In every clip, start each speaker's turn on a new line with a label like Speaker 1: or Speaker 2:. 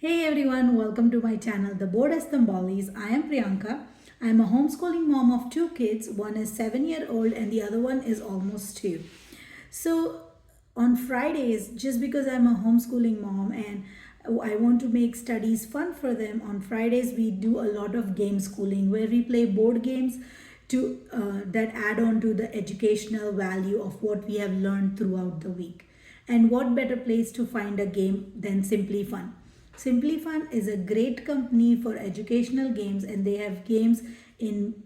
Speaker 1: Hey everyone, welcome to my channel, The Board Estambalis. I am Priyanka. I am a homeschooling mom of two kids. One is 7-year-old and the other one is almost 2. So on Fridays, just because I'm a homeschooling mom and I want to make studies fun for them, on Fridays we do a lot of game schooling where we play board games to that add on to the educational value of what we have learned throughout the week. And what better place to find a game than Simply Fun? Simply Fun is a great company for educational games, and they have games in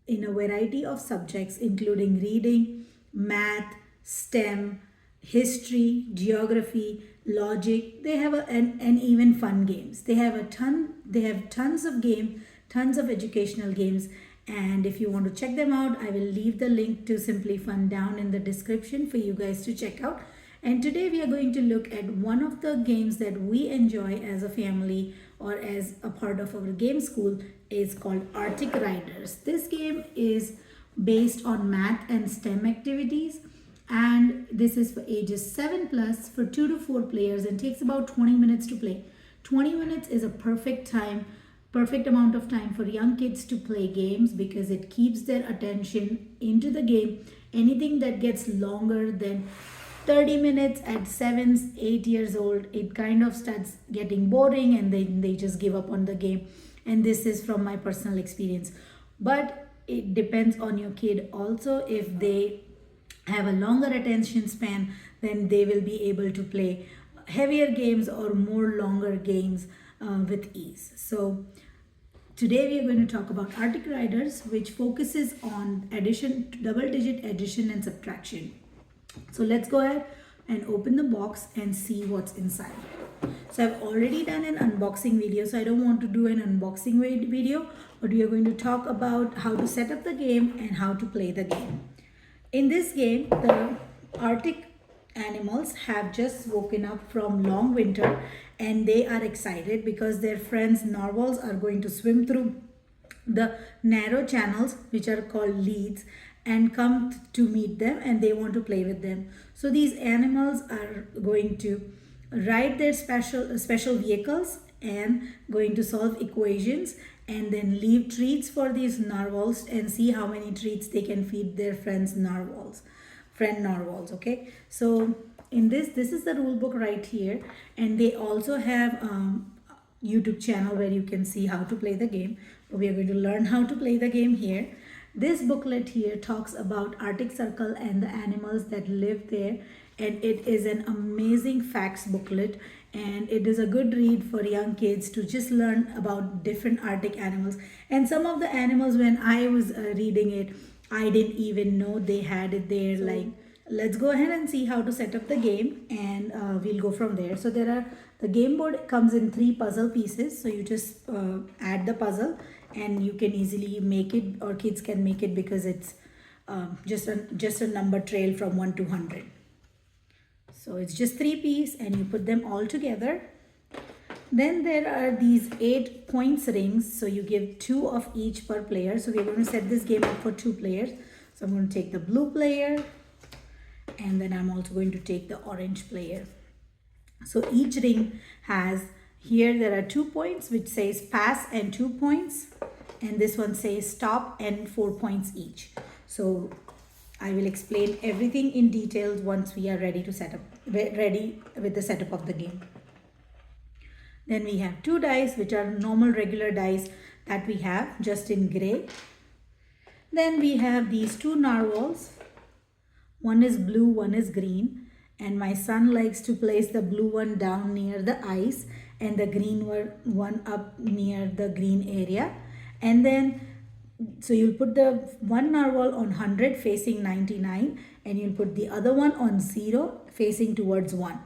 Speaker 1: a variety of subjects including reading, math, STEM, history, geography, logic. They have and even fun games. They have tons of educational games, and if you want to check them out, I will leave the link to Simply Fun down in the description for you guys to check out. And today we are going to look at one of the games that we enjoy as a family or as a part of our game school is called Arctic Riders. This game is based on math and STEM activities, and this is for ages 7 plus for 2 to 4 players and takes about 20 minutes to play. 20 minutes is a perfect amount of time for young kids to play games because it keeps their attention into the game. Anything that gets longer than 30 minutes at 7, 8 years old, it kind of starts getting boring and they just give up on the game. And this is from my personal experience. But it depends on your kid also. If they have a longer attention span, then they will be able to play heavier games or more longer games with ease. So today we are going to talk about Arctic Riders, which focuses on addition, double digit addition and subtraction. So let's go ahead and open the box and see what's inside. So I've already done an unboxing video, so I don't want to do an unboxing video, but we are going to talk about how to set up the game and how to play the game. In this game, the Arctic animals have just woken up from long winter and they are excited because their friends narwhals are going to swim through the narrow channels which are called leads and come to meet them, and they want to play with them. So these animals are going to ride their special vehicles and going to solve equations and then leave treats for these narwhals and see how many treats they can feed their friend narwhals. Okay, so in this is the rule book right here, and they also have YouTube channel where you can see how to play the game. But we are going to learn how to play the game here. This booklet here talks about Arctic Circle and the animals that live there, and it is an amazing facts booklet, and it is a good read for young kids to just learn about different Arctic animals. And some of the animals, when I was reading it, I didn't even know they had it there. Like, let's go ahead and see how to set up the game, and we'll go from there. So the game board comes in 3 puzzle pieces, so you just add the puzzle and you can easily make it, or kids can make it, because it's just a number trail from 1 to 100. So it's just 3 pieces and you put them all together. Then there are these 8 points rings, so you give 2 of each per player. So we're going to set this game up for 2 players. So I'm going to take the blue player, and then I'm also going to take the orange player. So each ring has, here there are 2 points which says pass and 2 points, and this one says stop and 4 points each. So I will explain everything in detail once we are ready with the setup of the game. Then we have 2 dice, which are normal regular dice that we have just in gray. Then we have these 2 narwhals. One is blue, one is green, and my son likes to place the blue one down near the ice and the green one up near the green area. And then, so you'll put the one narwhal on 100 facing 99, and you'll put the other one on 0 facing towards 1.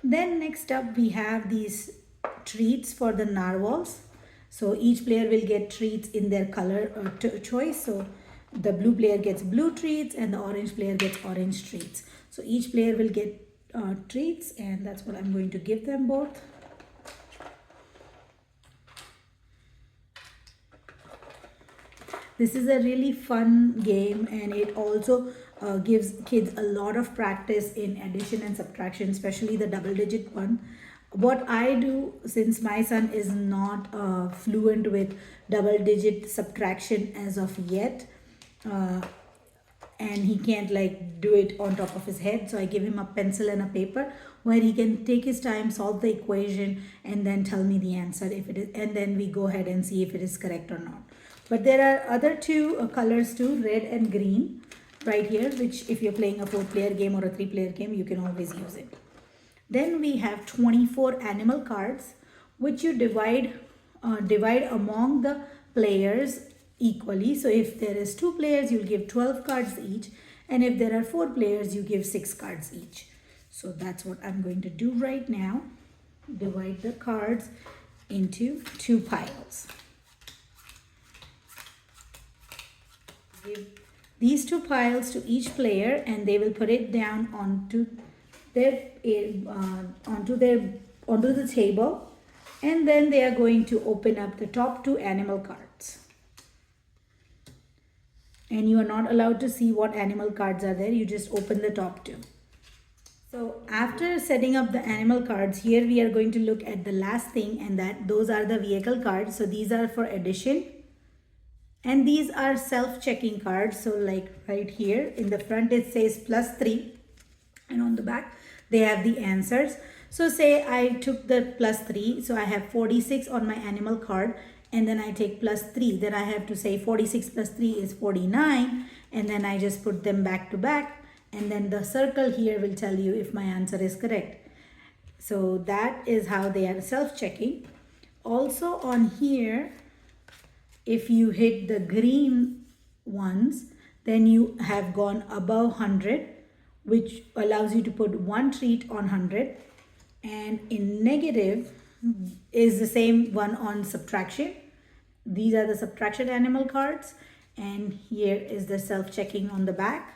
Speaker 1: Then next up we have these treats for the narwhals. So each player will get treats in their color choice. So the blue player gets blue treats and the orange player gets orange treats. So each player will get treats, and that's what I'm going to give them both. This is a really fun game, and it also gives kids a lot of practice in addition and subtraction, especially the double digit one. what I do, since my son is not fluent with double digit subtraction as of yet, uh, and he can't like do it on top of his head, so I give him a pencil and a paper where he can take his time, solve the equation, and then tell me the answer if it is, and then we go ahead and see if it is correct or not. But there are other two colors too, red and green, right here, which if you're playing a 4-player game or a 3-player game, you can always use it. Then we have 24 animal cards, which you divide among the players equally. So if there is 2 players, you'll give 12 cards each, and if there are 4 players, you give 6 cards each. So that's what I'm going to do right now. Divide the cards into 2 piles. Give these 2 piles to each player, and they will put it down onto the table, and then they are going to open up the top 2 animal cards. And you are not allowed to see what animal cards are there, you just open the top 2. So after setting up the animal cards, here we are going to look at the last thing, and those are the vehicle cards. So these are for addition, and these are self-checking cards. So like right here in the front it says +3, and on the back they have the answers. So say I took the +3, so I have 46 on my animal card, and then I take +3, then I have to say 46 + 3 is 49, and then I just put them back to back, and then the circle here will tell you if my answer is correct. So that is how they are self-checking. Also on here, if you hit the green ones, then you have gone above 100, which allows you to put 1 treat on 100. And in negative is the same one on subtraction. These are the subtraction animal cards, and here is the self-checking on the back.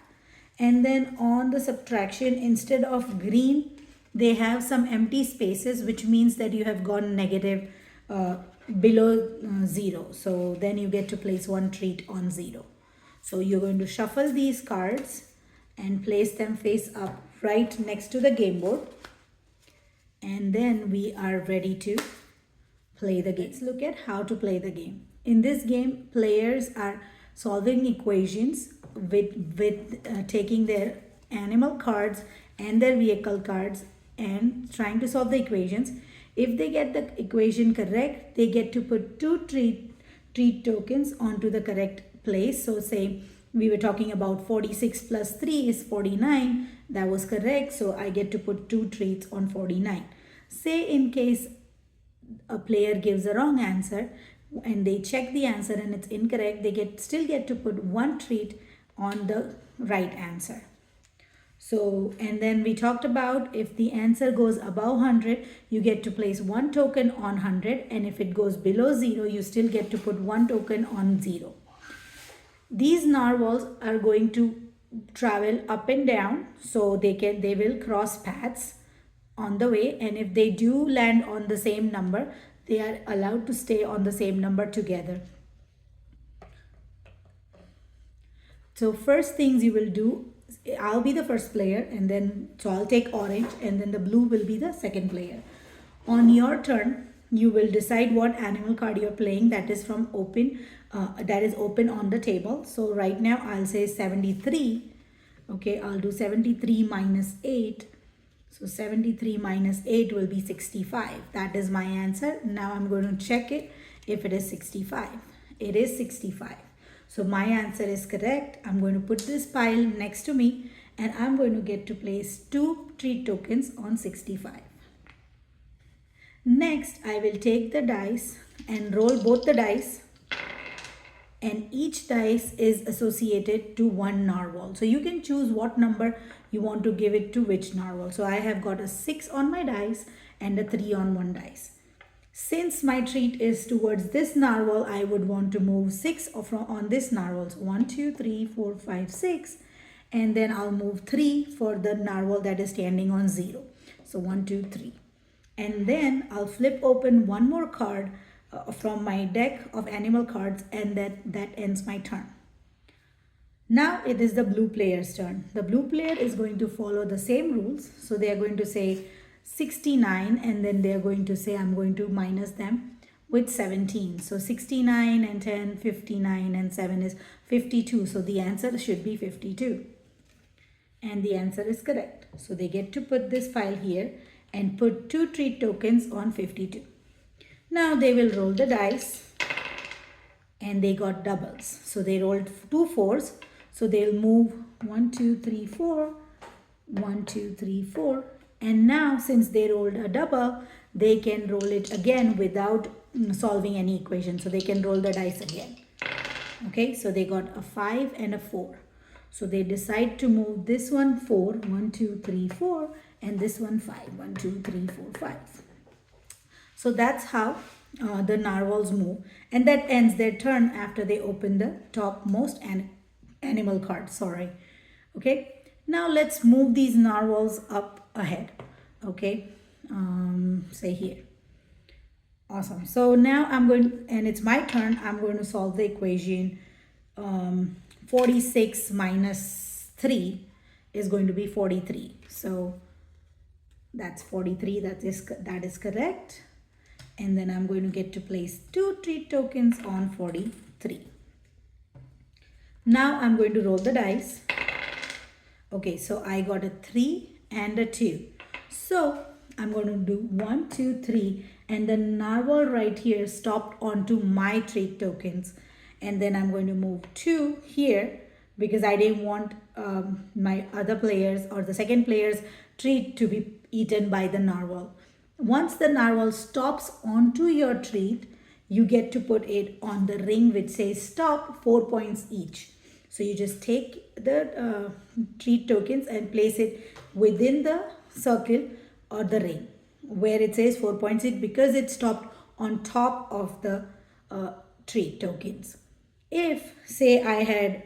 Speaker 1: And then on the subtraction, instead of green, they have some empty spaces, which means that you have gone negative below 0. So then you get to place 1 treat on 0. So you're going to shuffle these cards and place them face up right next to the game board. And then we are ready to play the game. Let's look at how to play the game. In this game, players are solving equations with taking their animal cards and their vehicle cards and trying to solve the equations. If they get the equation correct, they get to put 2 treat tokens onto the correct place. So say we were talking about 46 + 3 is 49. That was correct. So I get to put 2 treats on 49. Say in case a player gives a wrong answer and they check the answer and it's incorrect, they still get to put 1 treat on the right answer. So, and then we talked about if the answer goes above 100, you get to place 1 token on 100, and if it goes below 0, you still get to put 1 token on 0. These narwhals are going to travel up and down, so they will cross paths on the way, and if they do land on the same number, they are allowed to stay on the same number together. So first things you will do, I'll be the first player, and then so I'll take orange, and then the blue will be the second player. On your turn, you will decide what animal card you're playing that is from open, that is open on the table. So right now I'll say 73. Okay, I'll do 73 minus 8. So 73 minus 8 will be 65. That is my answer. Now I'm going to check it if it is 65. It is 65. So my answer is correct. I'm going to put this pile next to me, and I'm going to get to place 2 treat tokens on 65. Next, I will take the dice and roll both the dice, and each dice is associated to one narwhal. So you can choose what number you want to give it to which narwhal. So I have got a 6 on my dice and a 3 on one dice. Since my treat is towards this narwhal, I would want to move 6 on this narwhal. So 1, 2, 3, 4, 5, 6. And then I'll move 3 for the narwhal that is standing on 0. So 1, 2, 3. And then I'll flip open one more card from my deck of animal cards, and that ends my turn. Now it is the blue player's turn. The blue player is going to follow the same rules. So they are going to say 69, and then they're going to say I'm going to minus them with 17. So 69 and 10, 59 and 7 is 52. So the answer should be 52. And the answer is correct. So they get to put this file here and put 2 treat tokens on 52. Now they will roll the dice and they got doubles. So they rolled 2 4s. So they'll move 1, 2, 3, 4, 1, 2, 3, 4. And now since they rolled a double, they can roll it again without solving any equation. So they can roll the dice again. Okay, so they got a 5 and a 4. So they decide to move this one 4, 1, 2, 3, 4, and this one 5, 1, 2, 3, 4, 5. So that's how the narwhals move, and that ends their turn after they open the topmost animal card. Sorry. Okay. Now let's move these narwhals up ahead. Okay. Say here. Awesome. So now I'm going, and it's my turn. I'm going to solve the equation. 46 minus 3 is going to be 43. So that's 43. That is correct. And then I'm going to get to place 2 treat tokens on 43. Now I'm going to roll the dice. Okay, so I got a 3 and a 2. So I'm going to do 1, 2, 3, and the narwhal right here stopped onto my treat tokens. And then I'm going to move 2 here because I didn't want my other players or the second player's treat to be eaten by the narwhal. Once the narwhal stops onto your treat, you get to put it on the ring which says stop, 4 points each. So you just take the treat tokens and place it within the circle or the ring where it says 4 points each because it stopped on top of the treat tokens. If say I had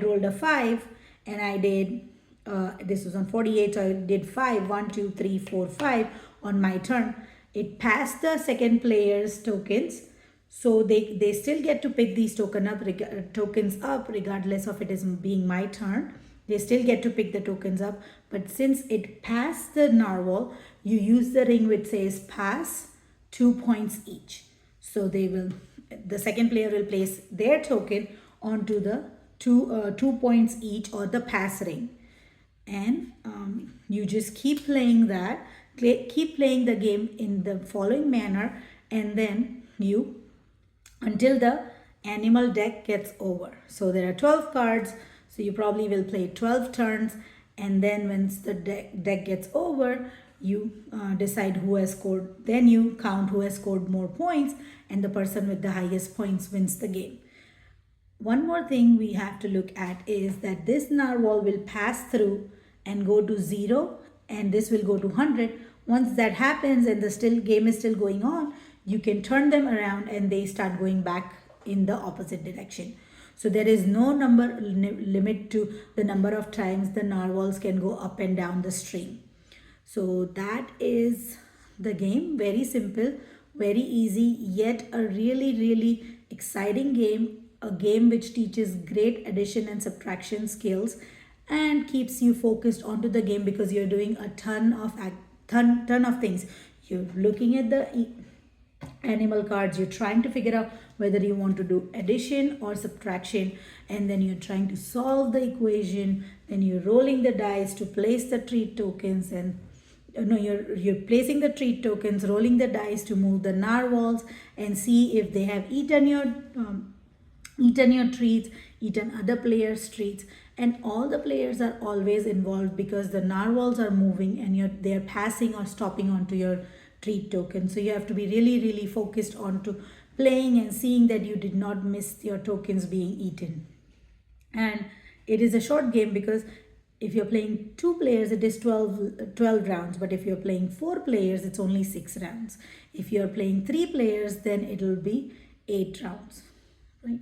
Speaker 1: rolled a 5 and I did this was on 48, so I did 5, 1, 2, 3, 4, 5 on my turn. It passed the second player's tokens, so they still get to pick these tokens up regardless of it is being my turn. They still get to pick the tokens up, but since it passed the narwhal, you use the ring which says pass, 2 points each. So the second player will place their token onto the 2 points each or the pass ring. And you just keep playing that, keep playing the game in the following manner, and then until the animal deck gets over. So there are 12 cards, so you probably will play 12 turns, and then once the deck gets over, you decide who has scored, then you count who has scored more points, and the person with the highest points wins the game. One more thing we have to look at is that this narwhal will pass through and go to 0, and this will go to 100. Once that happens and the game is still going on, you can turn them around and they start going back in the opposite direction. So there is no limit to the number of times the narwhals can go up and down the stream. So that is the game. Very simple, very easy, yet a really, really exciting game. A game which teaches great addition and subtraction skills and keeps you focused onto the game because you're doing a ton of things. You're looking at the animal cards, you're trying to figure out whether you want to do addition or subtraction, and then you're trying to solve the equation, then you're rolling the dice to place the treat tokens, and you're placing the treat tokens, rolling the dice to move the narwhals and see if they have eaten your treats, eaten other players' treats. And all the players are always involved because the narwhals are moving and they're passing or stopping onto your treat token. So you have to be really, really focused onto playing and seeing that you did not miss your tokens being eaten. And it is a short game because if you're playing 2 players, it is 12 rounds. But if you're playing 4 players, it's only 6 rounds. If you're playing 3 players, then it'll be 8 rounds, right?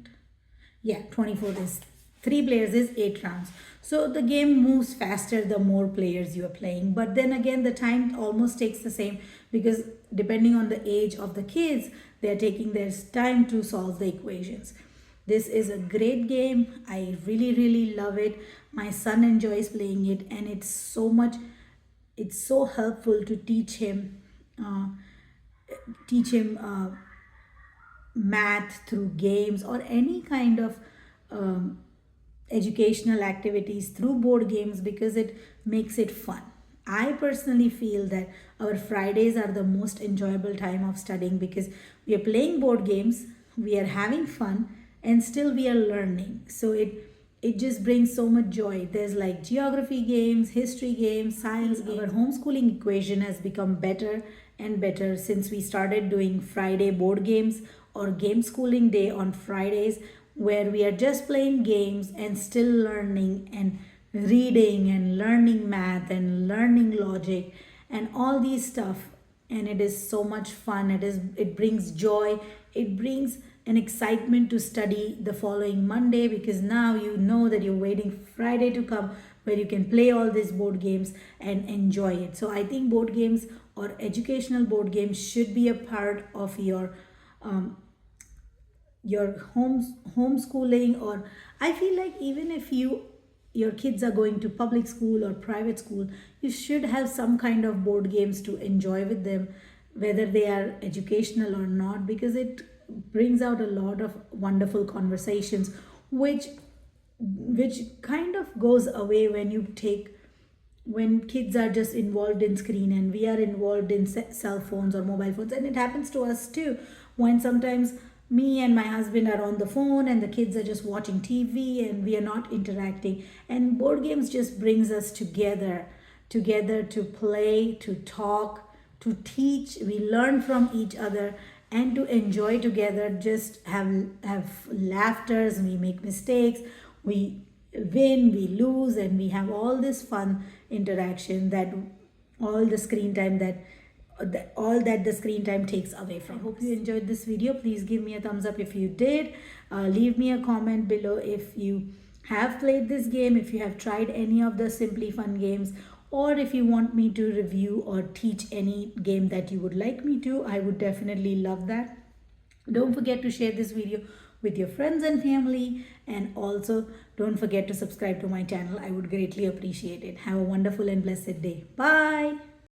Speaker 1: Yeah, 24 is 3 players is 8 rounds. So the game moves faster the more players you are playing. But then again, the time almost takes the same because depending on the age of the kids, they are taking their time to solve the equations. This is a great game. I really, really love it. My son enjoys playing it, and it's so much it's so helpful to uh, teach him math through games or any kind of um, educational activities through board games, because it makes it fun. I personally feel that our Fridays are the most enjoyable time of studying because we are playing board games, we are having fun, and still we are learning. So it just brings so much joy. There's like geography games, history games, science games. Our homeschooling equation has become better and better since we started doing Friday board games or game schooling day on Fridays, where we are just playing games and still learning and reading and learning math and learning logic and all these stuff. And it is so much fun. It brings joy, it brings an excitement to study the following Monday, because now you know that you're waiting Friday to come where you can play all these board games and enjoy it. So I think board games or educational board games should be a part of um, your homeschooling. Or I feel like even if your kids are going to public school or private school, you should have some kind of board games to enjoy with them, whether they are educational or not, because it brings out a lot of wonderful conversations, which kind of goes away when kids are just involved in screen and we are involved in cell phones or mobile phones. And it happens to us too, when sometimes me and my husband are on the phone and the kids are just watching TV and we are not interacting. And board games just brings us together to play, to talk, to teach. We learn from each other and to enjoy together. Just have laughters, we make mistakes, we win, we lose, and we have all this fun interaction that all the screen time all that the screen time takes away from. I hope you enjoyed this video. Please give me a thumbs up if you did. Leave me a comment below if you have played this game, if you have tried any of the Simply Fun games, or if you want me to review or teach any game that you would like me to. I would definitely love that. Don't forget to share this video with your friends and family, and also don't forget to subscribe to my channel. I would greatly appreciate it. Have a wonderful and blessed day. Bye.